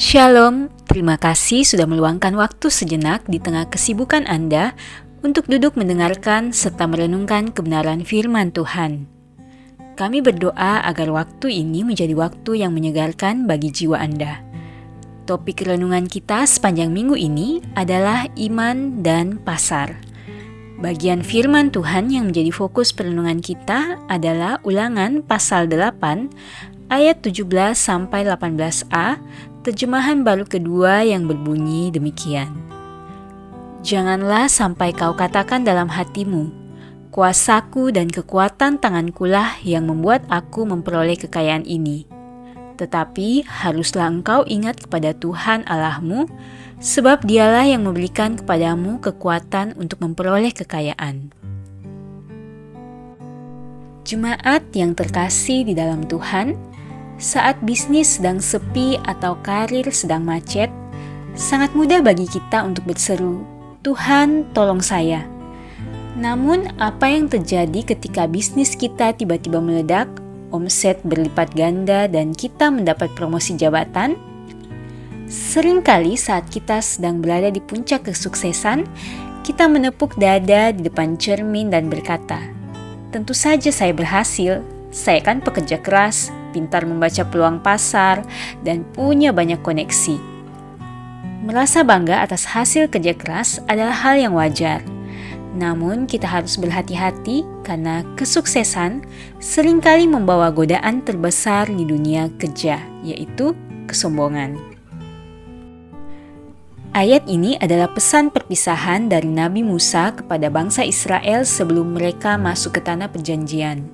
Shalom, terima kasih sudah meluangkan waktu sejenak di tengah kesibukan Anda untuk duduk mendengarkan serta merenungkan kebenaran firman Tuhan. Kami berdoa agar waktu ini menjadi waktu yang menyegarkan bagi jiwa Anda. Topik renungan kita sepanjang minggu ini adalah iman dan pasar. Bagian firman Tuhan yang menjadi fokus perenungan kita adalah Ulangan pasal 8 ayat 17-18a, terjemahan baru kedua yang berbunyi demikian. Janganlah sampai kau katakan dalam hatimu, kuasaku dan kekuatan tangankulah yang membuat aku memperoleh kekayaan ini. Tetapi haruslah engkau ingat kepada Tuhan Allahmu, sebab dialah yang memberikan kepadamu kekuatan untuk memperoleh kekayaan. Jemaat yang terkasih di dalam Tuhan, saat bisnis sedang sepi atau karir sedang macet, sangat mudah bagi kita untuk berseru, "Tuhan, tolong saya." Namun, apa yang terjadi ketika bisnis kita tiba-tiba meledak, omset berlipat ganda, dan kita mendapat promosi jabatan? Seringkali saat kita sedang berada di puncak kesuksesan, kita menepuk dada di depan cermin dan berkata, "Tentu saja saya berhasil, saya kan pekerja keras, pintar membaca peluang pasar, dan punya banyak koneksi." Merasa bangga atas hasil kerja keras adalah hal yang wajar. Namun kita harus berhati-hati karena kesuksesan seringkali membawa godaan terbesar di dunia kerja, yaitu kesombongan. Ayat ini adalah pesan perpisahan dari Nabi Musa kepada bangsa Israel sebelum mereka masuk ke tanah perjanjian.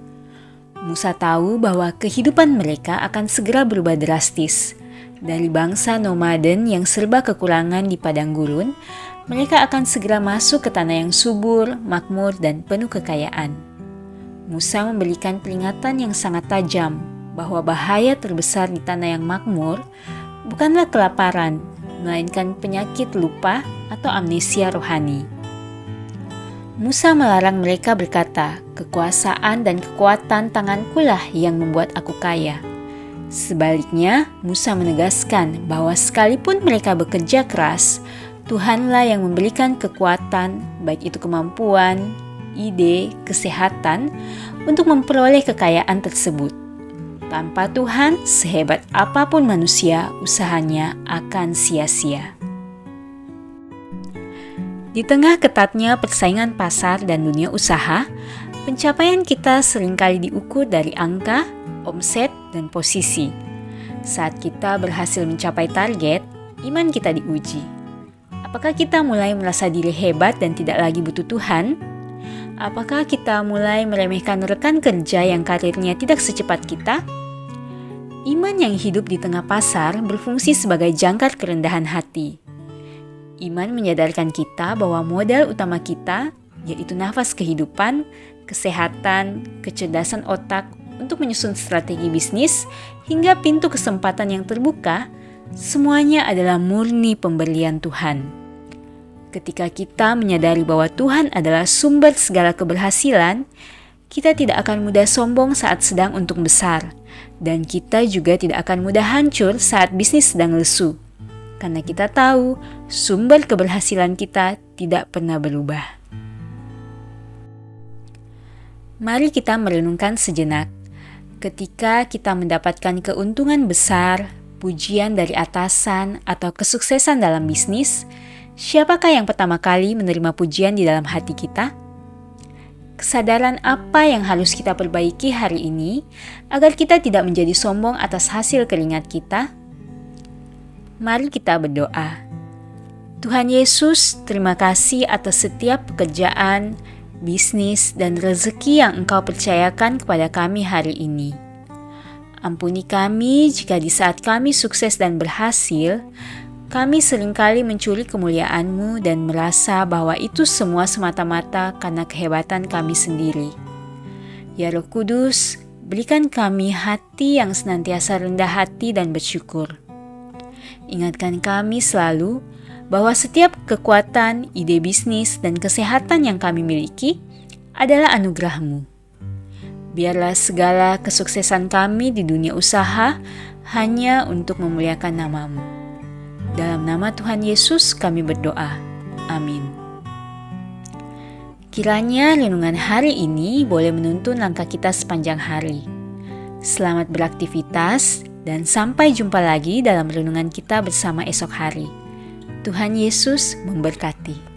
Musa tahu bahwa kehidupan mereka akan segera berubah drastis. Dari bangsa nomaden yang serba kekurangan di padang gurun, mereka akan segera masuk ke tanah yang subur, makmur, dan penuh kekayaan. Musa memberikan peringatan yang sangat tajam bahwa bahaya terbesar di tanah yang makmur bukanlah kelaparan, melainkan penyakit lupa atau amnesia rohani. Musa melarang mereka berkata, "Kekuasaan dan kekuatan tangankulah yang membuat aku kaya." Sebaliknya, Musa menegaskan bahwa sekalipun mereka bekerja keras, Tuhanlah yang memberikan kekuatan, baik itu kemampuan, ide, kesehatan, untuk memperoleh kekayaan tersebut. Tanpa Tuhan, sehebat apapun manusia, usahanya akan sia-sia. Di tengah ketatnya persaingan pasar dan dunia usaha, pencapaian kita seringkali diukur dari angka, omset, dan posisi. Saat kita berhasil mencapai target, iman kita diuji. Apakah kita mulai merasa diri hebat dan tidak lagi butuh Tuhan? Apakah kita mulai meremehkan rekan kerja yang karirnya tidak secepat kita? Iman yang hidup di tengah pasar berfungsi sebagai jangkar kerendahan hati. Iman menyadarkan kita bahwa modal utama kita, yaitu nafas kehidupan, kesehatan, kecerdasan otak untuk menyusun strategi bisnis, hingga pintu kesempatan yang terbuka, semuanya adalah murni pemberian Tuhan. Ketika kita menyadari bahwa Tuhan adalah sumber segala keberhasilan, kita tidak akan mudah sombong saat sedang untung besar, dan kita juga tidak akan mudah hancur saat bisnis sedang lesu. Karena kita tahu sumber keberhasilan kita tidak pernah berubah. Mari kita merenungkan sejenak. Ketika kita mendapatkan keuntungan besar, pujian dari atasan, atau kesuksesan dalam bisnis, siapakah yang pertama kali menerima pujian di dalam hati kita? Kesadaran apa yang harus kita perbaiki hari ini agar kita tidak menjadi sombong atas hasil keringat kita? Mari kita berdoa. Tuhan Yesus, terima kasih atas setiap pekerjaan, bisnis, dan rezeki yang Engkau percayakan kepada kami hari ini. Ampuni kami jika di saat kami sukses dan berhasil, kami seringkali mencuri kemuliaan-Mu dan merasa bahwa itu semua semata-mata karena kehebatan kami sendiri. Ya Roh Kudus, berikan kami hati yang senantiasa rendah hati dan bersyukur. Ingatkan kami selalu bahwa setiap kekuatan, ide bisnis, dan kesehatan yang kami miliki adalah anugerah-Mu. Biarlah segala kesuksesan kami di dunia usaha hanya untuk memuliakan nama-Mu. Dalam nama Tuhan Yesus kami berdoa. Amin. Kiranya renungan hari ini boleh menuntun langkah kita sepanjang hari. Selamat beraktivitas dan sampai jumpa lagi dalam renungan kita bersama esok hari. Tuhan Yesus memberkati.